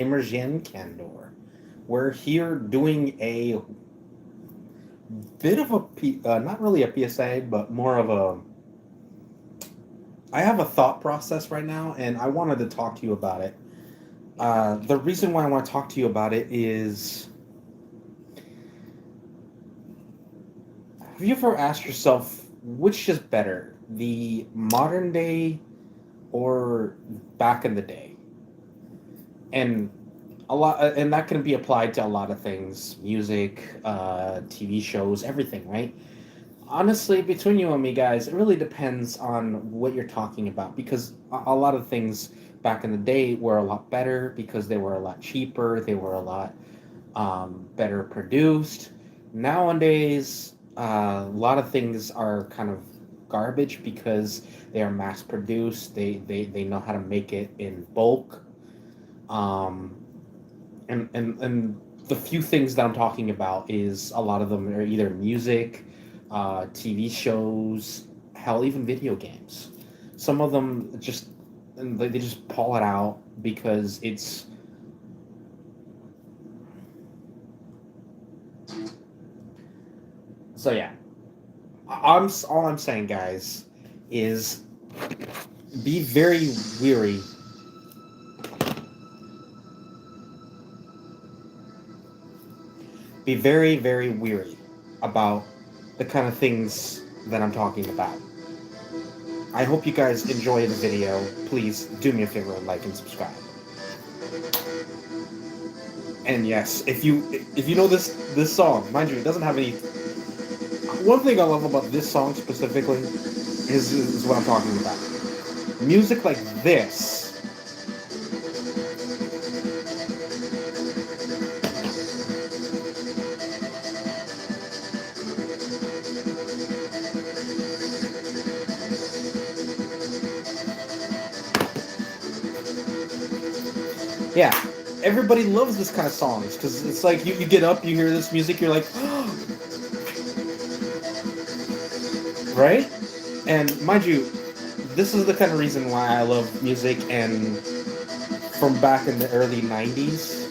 Djinn Candor. We're here doing a bit of a not really a PSA, but more of a. I have a thought process right now, and I wanted to talk to you about it. The reason why I want to talk to you about it is, have you ever asked yourself which is better, the modern day or back in the day? And and that can be applied to a lot of things: music, TV shows, everything, right? Honestly, between you and me, guys, it really depends on what you're talking about, because a lot of things back in the day were a lot better because they were a lot cheaper, they were a lot better produced. Nowadays, a lot of things are kind of garbage because they are mass produced. They know how to make it in bulk. Um, and the few things that I'm talking about is a lot of them are either music, TV shows, hell, even video games. Some of them just they just pull it out because it's so yeah. I'm all I'm saying, guys, is be very weary. Be very very weary about the kind of things that I'm talking about. I hope you guys enjoy the video. Please do me a favor and like and subscribe. And yes, if you know this song, mind you, it doesn't have any. One thing I love about this song specifically is what I'm talking about. Music like this. Yeah, everybody loves this kind of songs because it's like you get up, you hear this music, you're like, right? And mind you, this is the kind of reason why I love music and from back in the early 90s,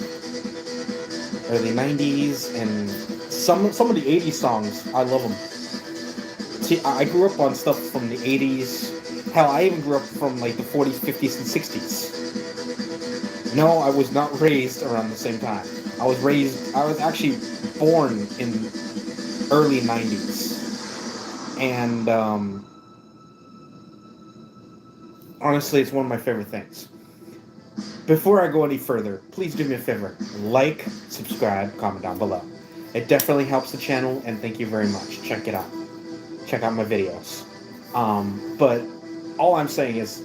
and some of the 80s songs, I love them. See, I grew up on stuff from the 80s. Hell, I even grew up from like the 40s, 50s, and 60s. No, I was not raised around the same time. I was actually born in early 90s. And honestly, it's one of my favorite things. Before I go any further, please do me a favor. Like, subscribe, comment down below. It definitely helps the channel, and thank you very much. Check it out. Check out my videos. But all I'm saying is,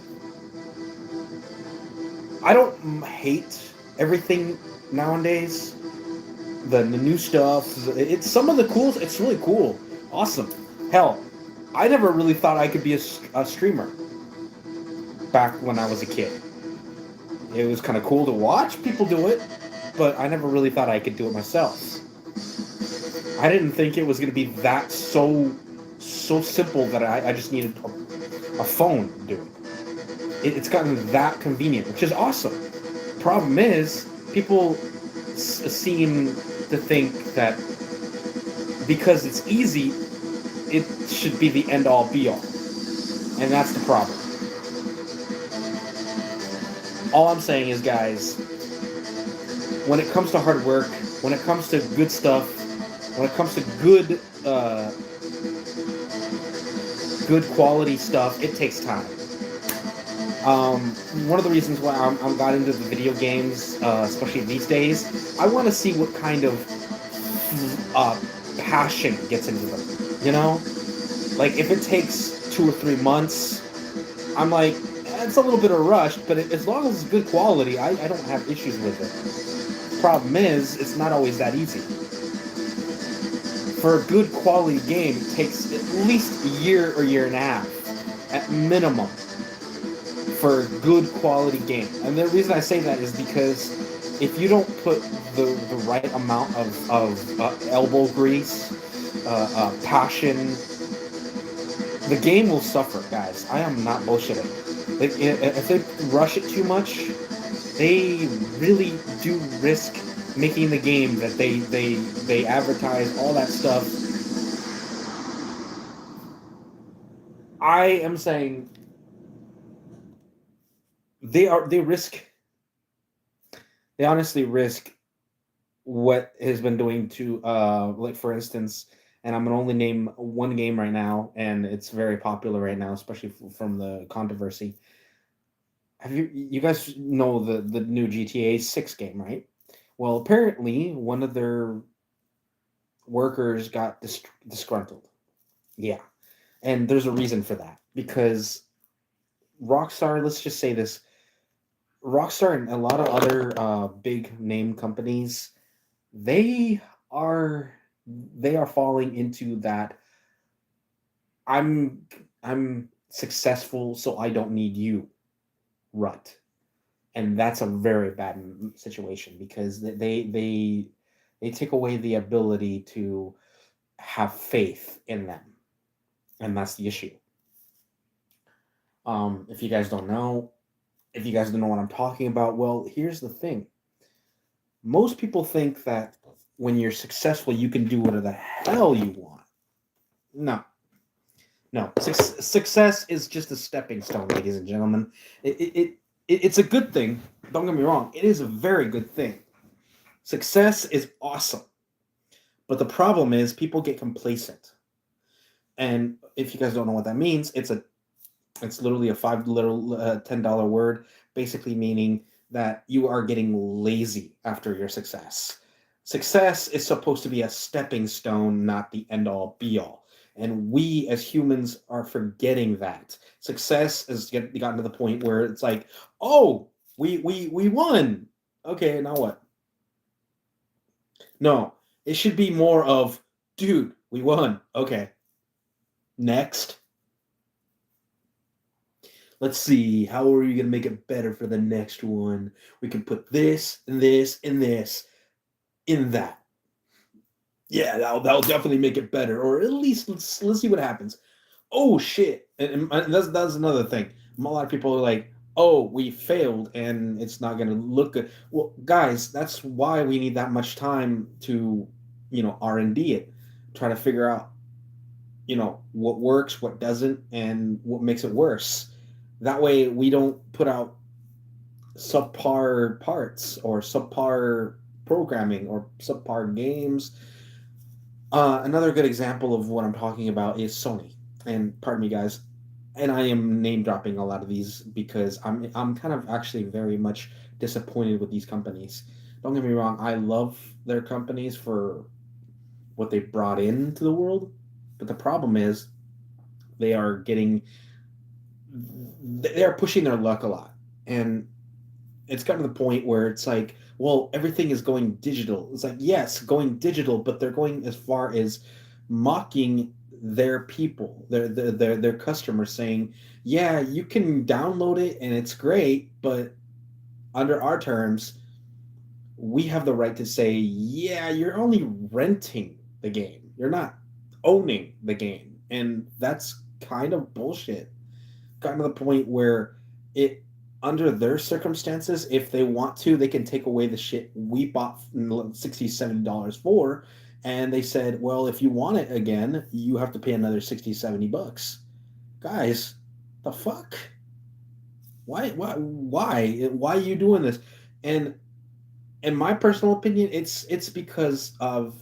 I don't hate everything nowadays. The new stuff, it's some of the cool. It's really cool, awesome. Hell, I never really thought I could be a streamer back when I was a kid. It was kind of cool to watch people do it, but I never really thought I could do it myself. I didn't think it was going to be that so simple that I just needed a phone to do it. It's gotten that convenient, which is awesome. Problem is, people seem to think that because it's easy, it should be the end all be all. And that's the problem. All I'm saying is, guys, when it comes to hard work, when it comes to good stuff, when it comes to good quality stuff, it takes time. One of the reasons why I'm got into the video games, especially these days, I want to see what kind of passion gets into them. You know, like if it takes 2 or 3 months, I'm like, it's a little bit of a rush, but as long as it's good quality, I don't have issues with it. Problem is, it's not always that easy. For a good quality game, it takes at least a year or year and a half, at minimum, for a good quality game. And the reason I say that is because if you don't put the right amount of elbow grease, passion, the game will suffer, guys. I am not bullshitting. If they rush it too much, They really do risk making the game that they advertise all that stuff. I am saying they risk they honestly risk what has been doing to like for instance, and I'm gonna only name one game right now, and it's very popular right now, especially from the controversy. Have you guys know the new GTA 6 game, right? Well, apparently one of their workers got disgruntled. Yeah, and there's a reason for that because Rockstar, let's just say this, Rockstar and a lot of other big name companies, they are they are falling into that I'm I'm successful so I don't need you rut. And that's a very bad situation because they take away the ability to have faith in them, and that's the issue. If you guys don't know, if you guys don't know what I'm talking about, well, here's the thing: most people think that when you're successful, you can do whatever the hell you want. No, no. Success is just a stepping stone, ladies and gentlemen. It's a good thing. Don't get me wrong; it is a very good thing. Success is awesome. But the problem is people get complacent. And if you guys don't know what that means, it's literally a five little $10 word, basically meaning that you are getting lazy after your success. Success is supposed to be a stepping stone, not the end all be all. And we as humans are forgetting that. Success has gotten to the point where it's like, oh, we won. Okay, now what? No, it should be more of, dude, we won. Okay, next. Let's see. How are you going to make it better for the next one? We can put this and this and this in that. Yeah, that'll definitely make it better. Or at least let's see what happens. Oh shit! And that's another thing. A lot of people are like, "Oh, we failed, and it's not going to look good." Well, guys, that's why we need that much time to, R&D it, try to figure out, what works, what doesn't, and what makes it worse. That way, we don't put out subpar parts or subpar programming or subpar games. Another good example of what I'm talking about is Sony. And pardon me, guys, and I am name dropping a lot of these because I'm kind of actually very much disappointed with these companies. Don't get me wrong, I love their companies for what they brought into the world, but the problem is they are getting they are pushing their luck a lot, and it's gotten to the point where it's like, well, everything is going digital. It's like, yes, going digital, but they're going as far as mocking their people, their customers, saying, yeah, you can download it and it's great, but under our terms, we have the right to say, yeah, you're only renting the game. You're not owning the game. And that's kind of bullshit. Gotten to the point where it under their circumstances, if they want to, they can take away the shit we bought $60-70 for, and they said, well, if you want it again, you have to pay another 60-70 bucks. Guys, the fuck? Why are you doing this? And in my personal opinion, it's because of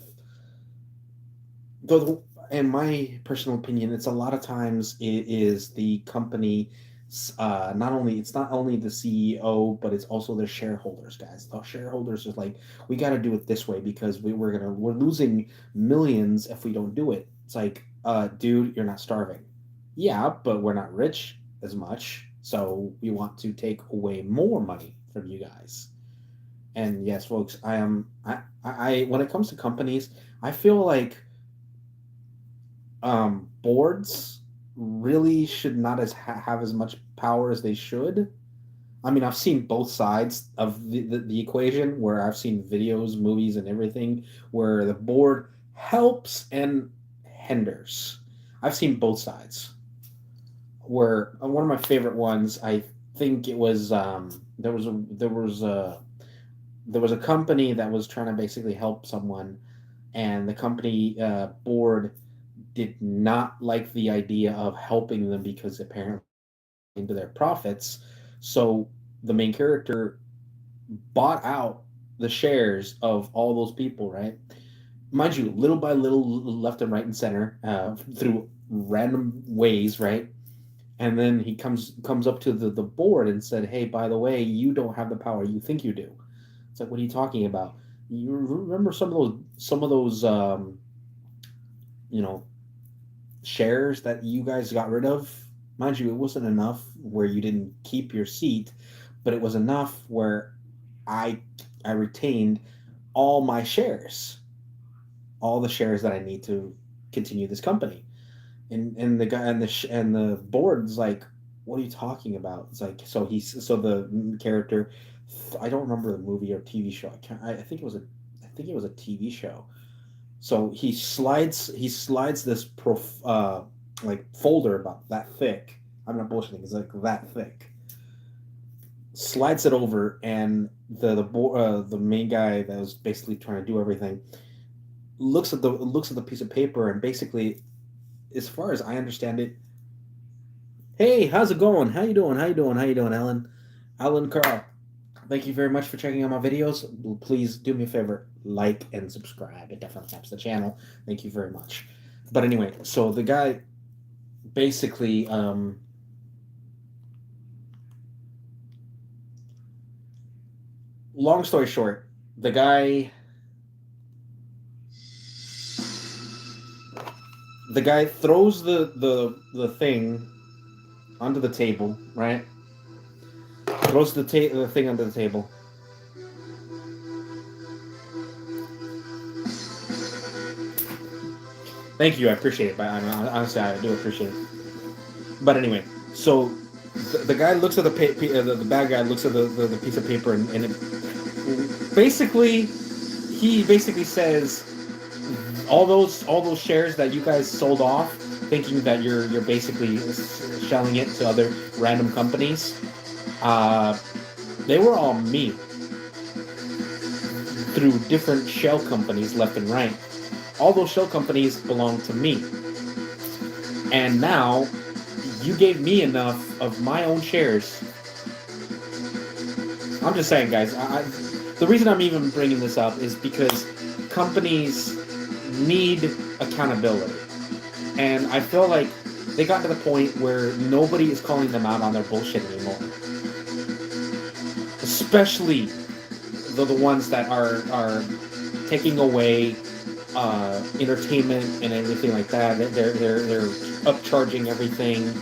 the in my personal opinion, it's a lot of times it is the company. It's not only the CEO, but it's also their shareholders, guys. The shareholders are like, we got to do it this way because we're losing millions if we don't do it. It's like, dude, you're not starving. Yeah, but we're not rich as much, so we want to take away more money from you guys. And yes, folks, I am. I when it comes to companies, I feel like boards really should not have as much power as they should. I mean, I've seen both sides of the equation where I've seen videos, movies, and everything where the board helps and hinders. I've seen both sides. Where one of my favorite ones, I think it was. there was a company that was trying to basically help someone, and the company board did not like the idea of helping them because apparently into their profits. So the main character bought out the shares of all those people, right? Mind you, little by little, left and right and center, through random ways, right? And then he comes up to the board and said, "Hey, by the way, you don't have the power you think you do." It's like, what are you talking about? You remember some of those you know shares that you guys got rid of? Mind you, it wasn't enough where you didn't keep your seat, but it was enough where I I retained all my shares, all the shares that I need to continue this company. And the guy and the board's like, "What are you talking about?" It's like, so the character, I don't remember the movie or TV show. I think it was a TV show. So he slides this like folder about that thick. I'm not bullshitting. It's like that thick. Slides it over, and the main guy that was basically trying to do everything looks at the piece of paper, and basically, as far as I understand it, "Hey, how's it going? How you doing? How you doing? How you doing, Alan? Alan Carl. Thank you very much for checking out my videos. Please do me a favor, like and subscribe. It definitely helps the channel. Thank you very much." But anyway, so the guy basically, long story short, the guy throws the thing onto the table, right? Throws the thing onto the table. Thank you, I appreciate it. But honestly, I do appreciate it. But anyway, so the guy looks at the bad guy looks at the piece of paper, and basically he basically says, all those shares that you guys sold off, thinking that you're basically selling it to other random companies, uh, they were all me through different shell companies left and right. All those shell companies belong to me, and now you gave me enough of my own shares. I'm just saying, guys. The reason I'm even bringing this up is because companies need accountability, and I feel like they got to the point where nobody is calling them out on their bullshit anymore. Especially the ones that are taking away entertainment and everything like that. They're upcharging everything.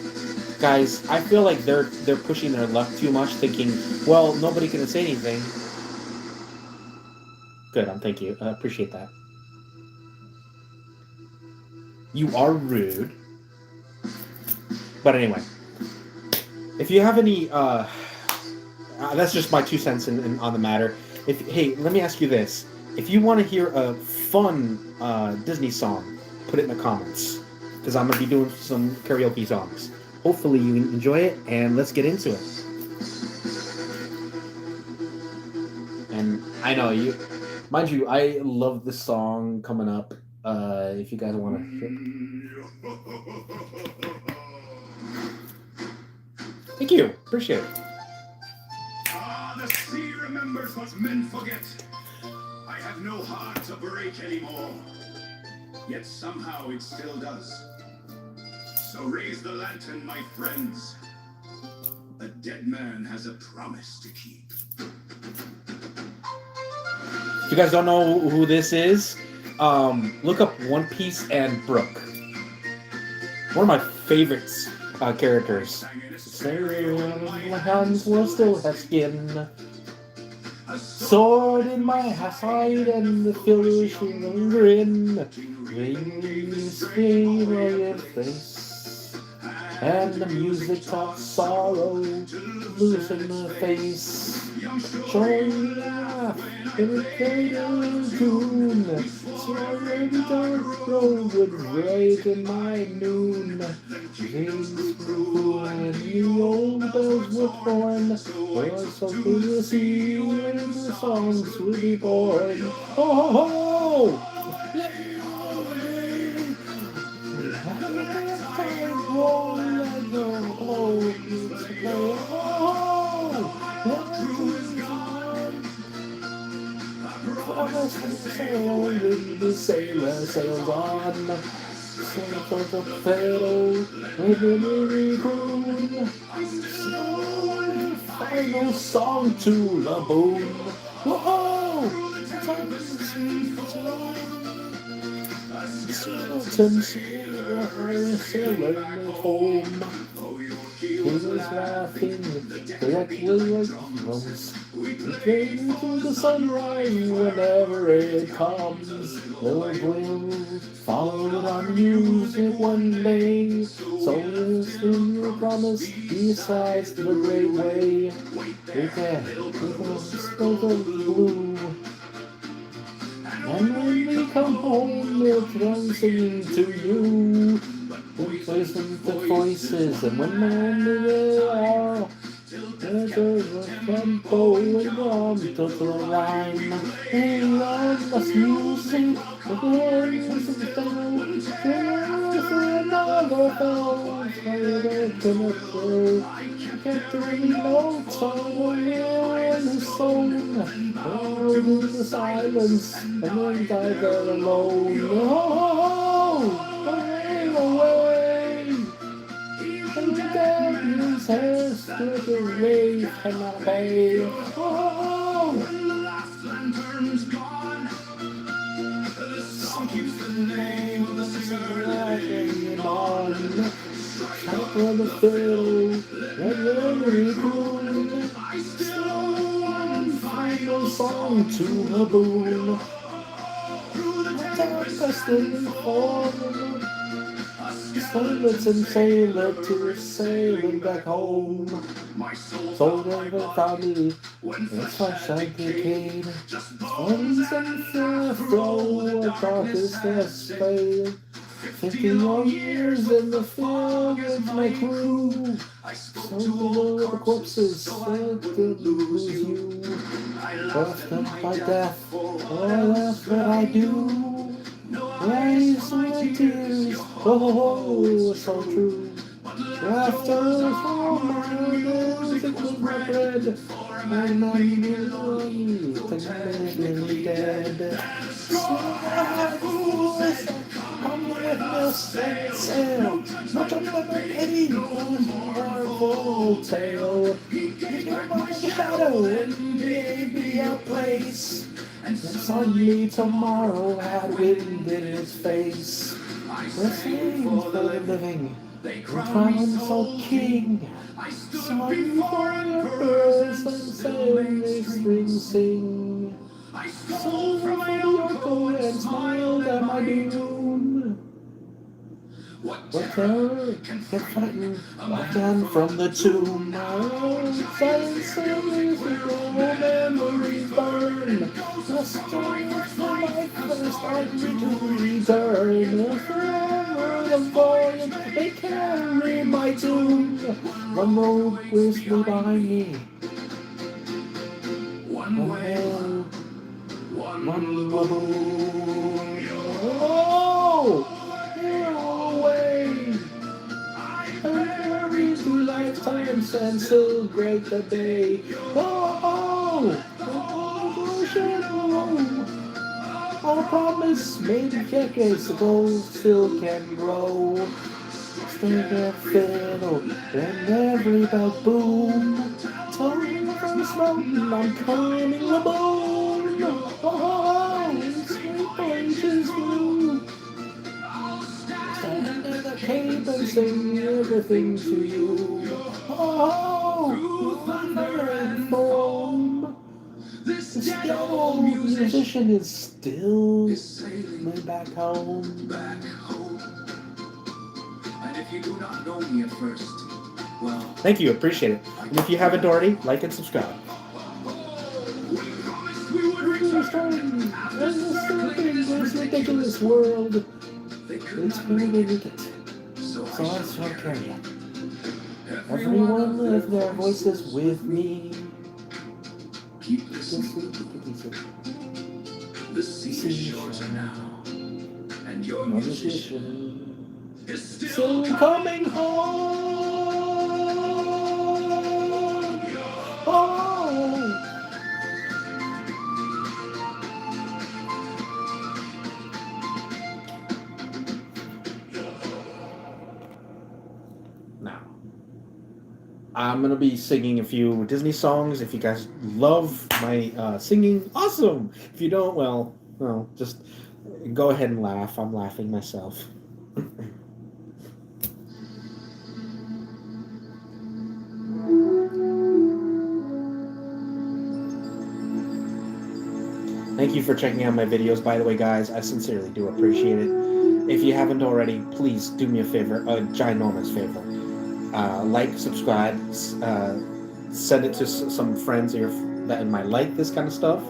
Guys, I feel like they're pushing their luck too much, thinking, well, nobody can say anything. Good, thank you. I appreciate that. You are rude. But anyway, if you have any, that's just my 2 cents on the matter. Hey, let me ask you this: if you want to hear a fun Disney song, put it in the comments, because I'm gonna be doing some karaoke songs. Hopefully you enjoy it, and let's get into it. And I know you, mind you, I love this song coming up. If you guys want to hear. Thank you, appreciate it. The sea remembers what men forget. I have no heart to break anymore. Yet somehow it still does. So raise the lantern, my friends. A dead man has a promise to keep. If you guys don't know who this is, look up One Piece and Brook. One of my favorites characters. My hands will still have skin. A sword in my side and the filishing grin. Ring scream on your face. and the music talks sorrow, losing the face. Join laugh in a cradle tune. Slowly dark road would right in my noon. James Blue and the old bells would horn. Or so could you see when the songs would be born. Ho ho ho! The sailor sails on, sails for the fiddle with the merry croon. Final song to the boom. Whoa! Time to see Skeleton sailing home. He was laughing correctly as most. We came to the sunrise whenever it comes. The wind followed our music one day. So is in your promise besides the great way. We can spoke of blue. And when we come home, we'll try singing to you. We listen to voices, and when they are, there's a tempo and drum to the rhyme. They love us music, the glorious of the fellow. There's another fellow, they're gonna go. Get to know time in his soul. Out in the silence, and then die there alone. Oh, away! And the devil's hair stood away from our bay. Oh, when the last lantern's gone, the song keeps the name of the singer riding on. Shout for the fiddle, that very cool. Slow and final song to the boom. Through the tempest in the form, sailors and sailor to sailing back home. So never found me, it's my shanty cane. Swings and fro across his face. 50 long years in the field with my crew. So below the corpses said to lose you. Left them by death, or left what I do. Rise my tears, oh, so true. After for my music was my bread, and I knew to dead. Come witness and sail, much of the pain was marvel tale. Give my shadow and gave me a place. And suddenly tomorrow had wind in its face. Wrestling for the living, they crown so king. Sun before birds and sailing they spring sing. I stole from my uncle and smiled at my doom. What terror can frighten a man from the tomb? Silence and memories burn. The story of my life first I return. Forever the voyage they carry my tomb. One road was behind me. One way. One road. Oh! Away. I buried 2 lifetimes and still break the day. Oh, I promise maybe decades ago still can grow. String a fiddle and every bell boom. Tone from smoke, I'm coming the boom. Oh, sweet branches blue. Stand under the cape and sing everything to you. Oh, thunder and foam. This old musician is still sailing back home. If you do not know me at first, well, Thank you, appreciate it. And if you haven't already, like and subscribe. we promised we would return. After circling this ridiculous world. they could It's not really make wicked. it. So So I I shall shall carry carry it. it. Everyone lift their voices with me. Keep This listening. is the The sea is shorter now, and your musician musician. is Still still coming home. Oh. Now, I'm gonna be singing a few Disney songs. If you guys love my singing, awesome. If you don't, well, just go ahead and laugh. I'm laughing myself. Thank you for checking out my videos, by the way, guys. I sincerely do appreciate it. If you haven't already, please do me a favor, a ginormous favor. Like, subscribe, send it to some friends that might like this kind of stuff.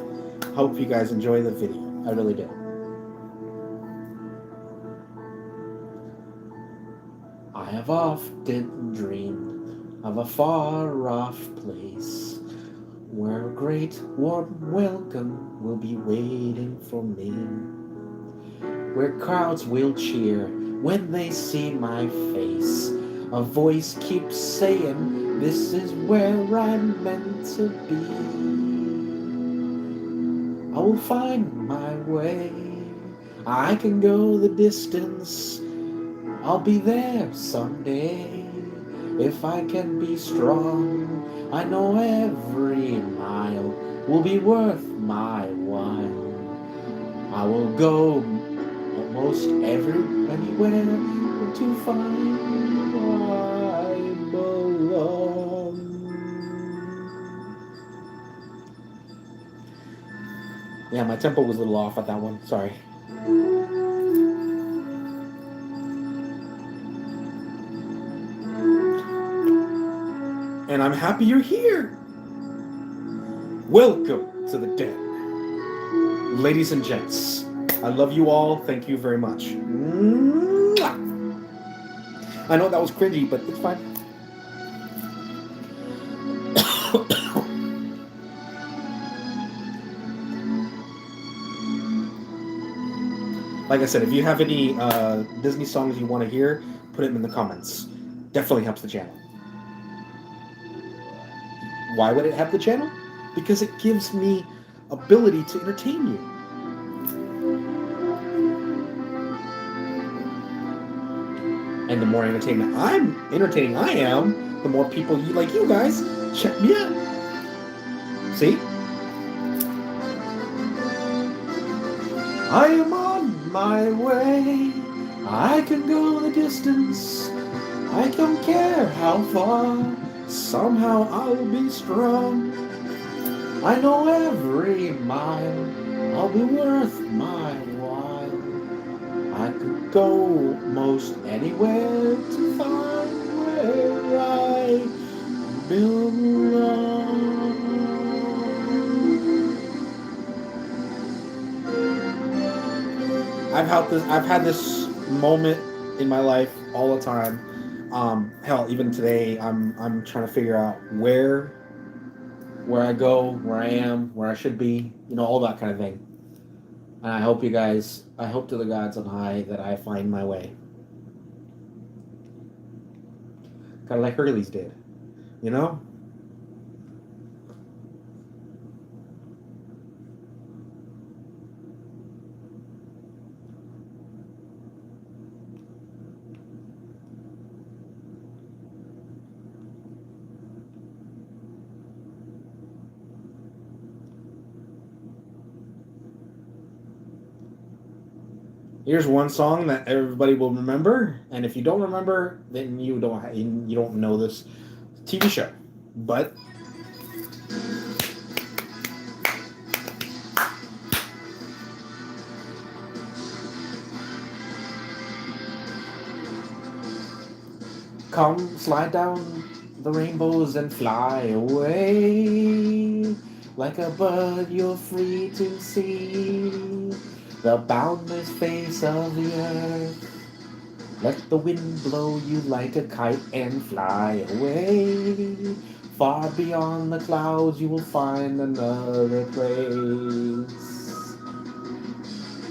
Hope you guys enjoy the video. I really do. I have often dreamed of a far-off place where a great warm welcome will be waiting for me, where crowds will cheer when they see my face. A voice keeps saying, this is where I'm meant to be. I will find my way. I can go the distance. I'll be there someday. If I can be strong, I know every mile will be worth my while. I will go almost anywhere to find where I belong. Yeah, my tempo was a little off at that one. Sorry. And I'm happy you're here. Welcome to the den. Ladies and gents, I love you all. Thank you very much. Mwah! I know that was cringy, but it's fine. Like I said, if you have any Disney songs you want to hear, put them in the comments. Definitely helps the channel. Why would it help the channel? Because it gives me ability to entertain you. And the more entertaining I am, the more people like you guys check me out. See? I am on my way. I can go the distance. I don't care how far. Somehow I'll be strong. I know every mile I'll be worth my while. I could go most anywhere to find where I belong. I've had this moment in my life all the time. Hell, even today, I'm trying to figure out where I go, where I am, where I should be, all that kind of thing. And I hope to the gods on high that I find my way. Kind of like Hercules did, Here's one song that everybody will remember, and if you don't remember, then you don't know this TV show. But Come, slide down the rainbows and fly away. Like a bird, you're free to see the boundless face of the earth. Let the wind blow you like a kite and fly away. Far beyond the clouds, you will find another place.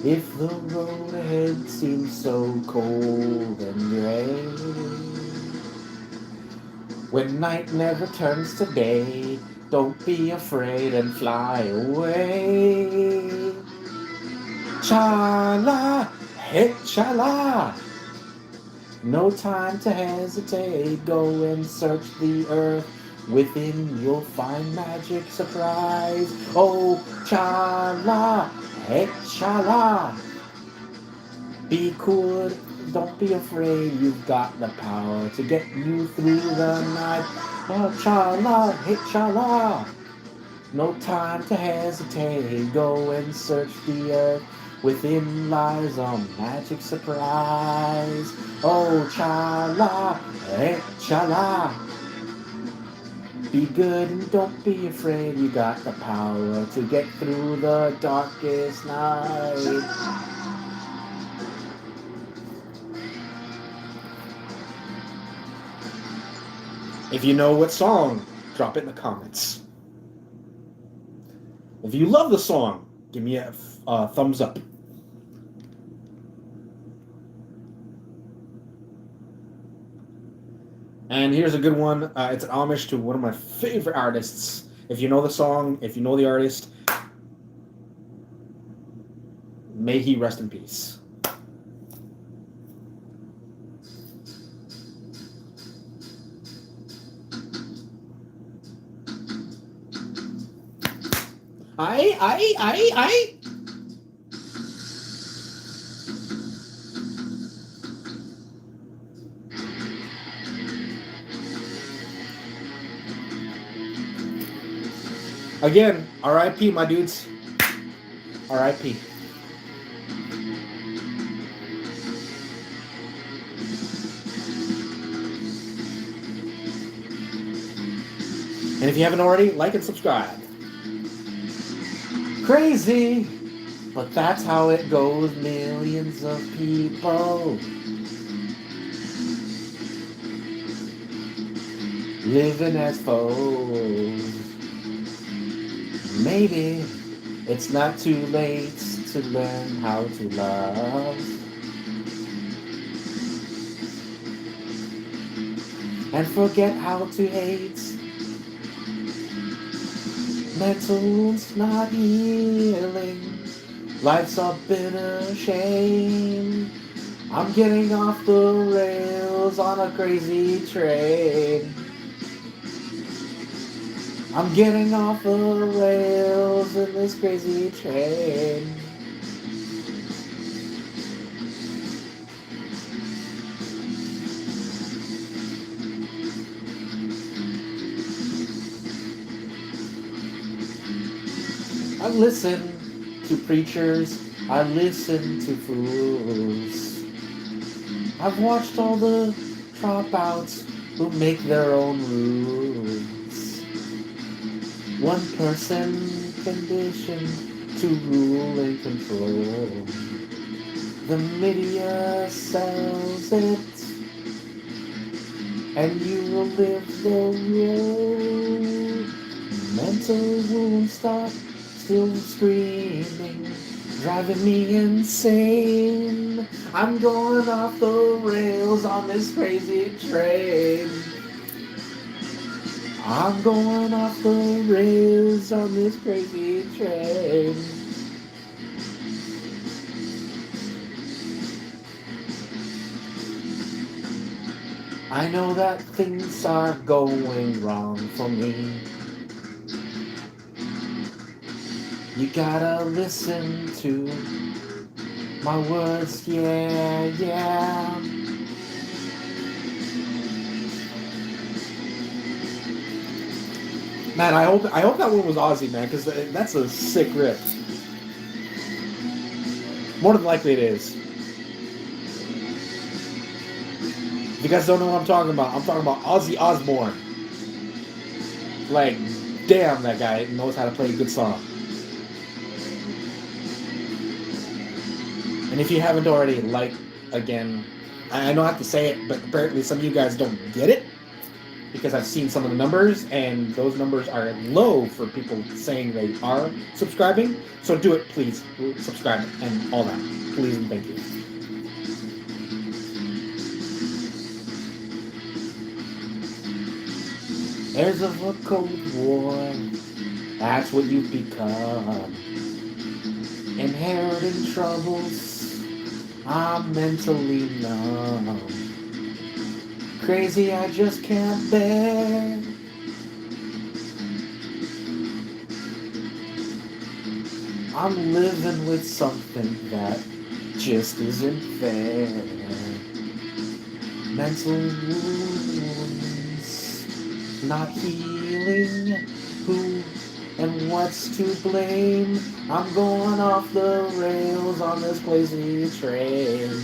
If the road ahead seems so cold and gray, when night never turns to day, don't be afraid and fly away. Cha-la, hey cha-la. No time to hesitate, go and search the earth. Within you'll find magic surprise. Oh, cha-la, hey cha-la. Be cool, don't be afraid, you've got the power to get you through the night. Oh, cha-la, hey cha-la. No time to hesitate, go and search the earth. Within lies a magic surprise. Oh, cha-la, hey cha-la. Be good and don't be afraid, you got the power to get through the darkest night. If you know what song, drop it in the comments. If you love the song, give me a thumbs up. And here's a good one. It's an homage to one of my favorite artists. If you know the song, if you know the artist, may he rest in peace. I. Again, R.I.P. my dudes. R.I.P. And if you haven't already, like and subscribe. Crazy, but that's how it goes. Millions of people living as foes. Maybe it's not too late to learn how to love and forget how to hate. Mental wounds not healing. Life's a bitter shame. I'm getting off the rails on a crazy train. I'm getting off the rails in this crazy train. I listen to preachers, I listen to fools. I've watched all the dropouts who make their own rules. One person conditioned to rule and control. The media sells it, and you will live the role. Mental wounds stop still screaming, driving me insane. I'm going off the rails on this crazy train. I'm going off the rails on this crazy train. I know that things are going wrong for me. You gotta listen to my words, yeah, yeah. Man, I hope that one was Aussie, man, because that's a sick riff. More than likely it is. If you guys don't know what I'm talking about Ozzy Osbourne. Like, damn, that guy knows how to play a good song. And if you haven't already, like, again, I don't have to say it, but apparently some of you guys don't get it because I've seen some of the numbers, and those numbers are low for people saying they are subscribing. So do it, please. Subscribe and all that. Please and thank you. Heirs of a Cold War, that's what you've become. Inheriting troubles, I'm mentally numb. Crazy, I just can't bear. I'm living with something that just isn't fair. Mental wounds, not healing. Who and what's to blame? I'm going off the rails on this crazy train.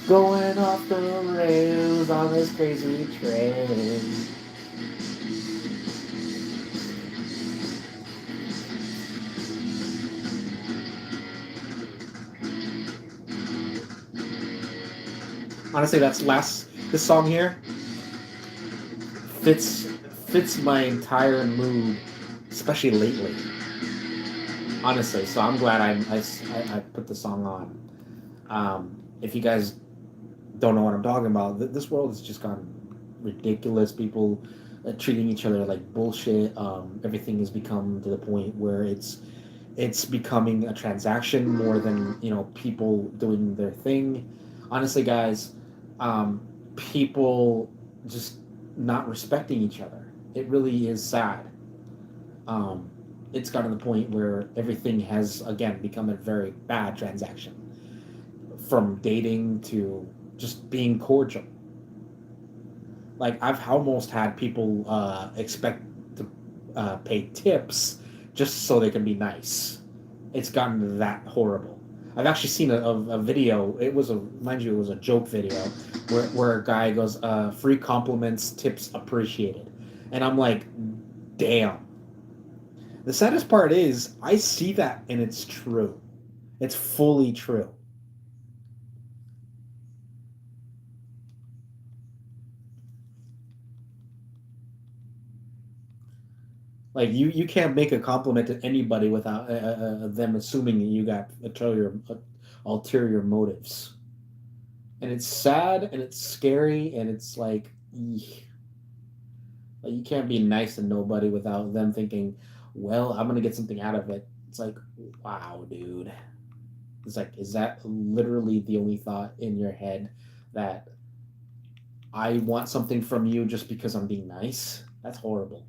Going off the rails on this crazy train. Honestly, this song here fits my entire mood, especially lately. Honestly, so I'm glad I put the song on. If you guys don't know what I'm talking about, this world has just gone ridiculous. People treating each other like bullshit. Everything has become to the point where it's becoming a transaction more than people doing their thing. Honestly, guys, people just not respecting each other. It really is sad. It's gotten to the point where everything has again become a very bad transaction, from dating to just being cordial. Like I've almost had people expect to pay tips just so they can be nice. It's gotten that horrible. I've actually seen a video. It was mind you, it was a joke video where a guy goes, "Free compliments, tips appreciated," and I'm like, damn. The saddest part is I see that and it's true. It's fully true. Like you can't make a compliment to anybody without them assuming that you got ulterior motives, and it's sad and it's scary and it's like, like you can't be nice to nobody without them thinking, well, I'm gonna get something out of it. It's like, wow, dude. It's like, is that literally the only thought in your head, that I want something from you just because I'm being nice? That's horrible.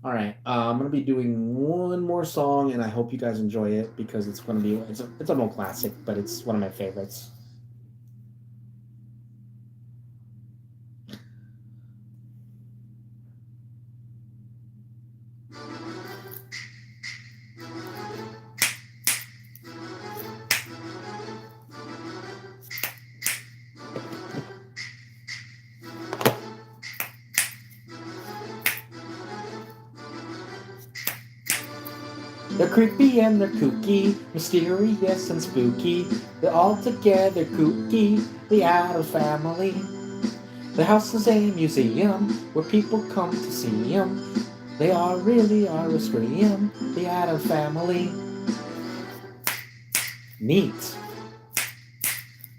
All right, I'm gonna be doing one more song, and I hope you guys enjoy it because it's gonna be it's an old classic, but it's one of my favorites. They're creepy and they're kooky, mysterious and spooky. They're all together kooky, the Addams Family. The house is a museum where people come to see them. They are really are a scream, the Addams Family. Neat.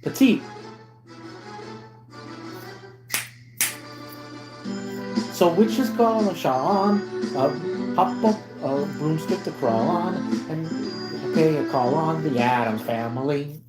Petite. So witches call on Sean, hop up a broomstick to crawl on, and pay a call on the Addams Family.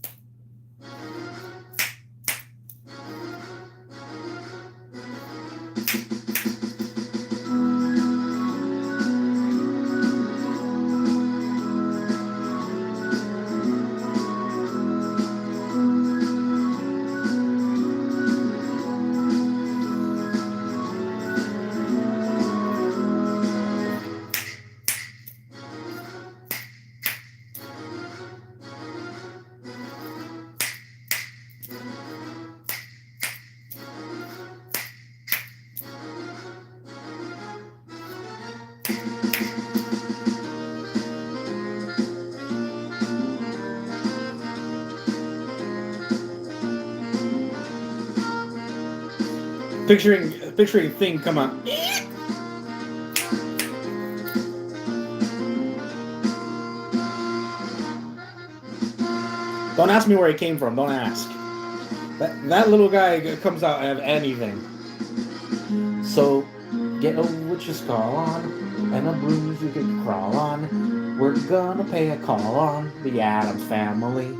Picturing thing come on. Don't ask me where he came from. Don't ask. That little guy comes out of anything. So get a witch's call on and a bruise you can crawl on. We're gonna pay a call on the Addams Family.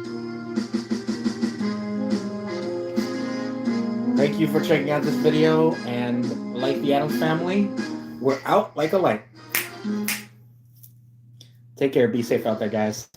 Thank you for checking out this video, and like the Addams Family, we're out like a light. Take care. Be safe out there, guys.